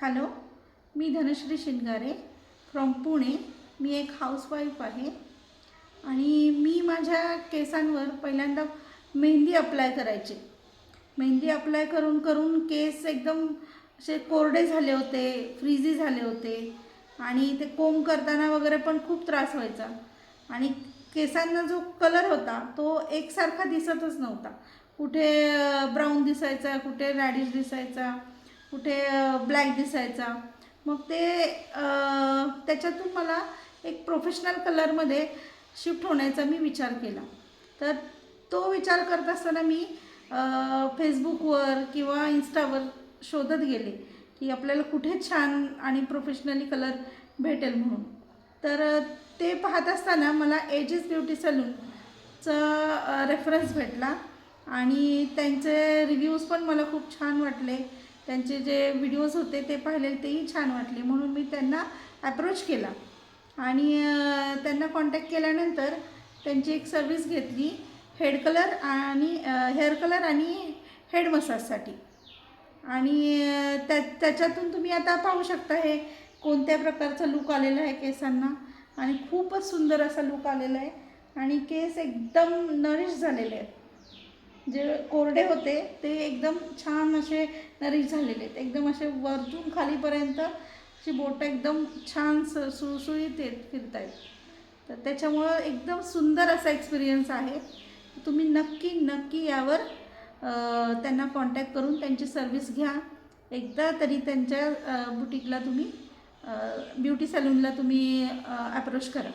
Hello, मी Dhanashree Shingare from Pune. मी एक हाऊसवाईफ आहे आणि मी माझ्या केसांवर पहिल्यांदा मेहंदी अप्लाय करायचे. मेहंदी अप्लाय करून करून केस एकदम असे कोरडे झाले होते, फ्रीजी झाले होते आणि ते कोंब करताना वगैरे पण खूप त्रास व्हायचा आणि केसांना जो कलर होता तो एकसारखा दिसतच नव्हता. कुठे ब्राऊन दिसायचा, कुठे रॅडिश दिसायचा, कुठे ब्लॅक दिसायचा. मग ते त्याच्यातून मला एक प्रोफेशनल कलरमध्ये शिफ्ट होण्याचा मी विचार केला. तर तो विचार करत असताना मी फेसबुकवर किंवा इंस्टावर शोधत गेले की आपल्याला कुठे छान आणि प्रोफेशनली कलर भेटेल म्हणून. तर ते पाहत असताना मला एजेस ब्युटी सलूनचा रेफरन्स भेटला आणि त्यांचे रिव्ह्यूज पण मला खूप छान वाटले. त्यांचे जे व्हिडिओज होते ते पाहिले तेही छान वाटले, म्हणून मी त्यांना ॲप्रोच केला आणि त्यांना कॉन्टॅक्ट केल्यानंतर त्यांची एक सर्विस घेतली हेड कलर आणि हेअर कलर आणि हेड मसाजसाठी. आणि त्याच्यातून तुम्ही आता पाहू शकता हे कोणत्या प्रकारचा लूक आलेला आहे केसांना आणि खूपच सुंदर असा लूक आलेला आहे आणि केस एकदम नरिश झालेले आहेत. जे कोरडे होते ते एकदम छान असे नरिश झालेले आहेत. एकदम असे वरतून खालीपर्यंत अशी बोटं एकदम छान सुळसुळीत फिरत आहेत. तर त्याच्यामुळं एकदम सुंदर असा एक्सपिरियन्स आहे. तुम्ही नक्की यावर त्यांना कॉन्टॅक्ट करून त्यांची सर्विस घ्या. एकदा तरी त्यांच्या बुटीकला तुम्ही ब्युटी सलूनला तुम्ही अप्रोच करा.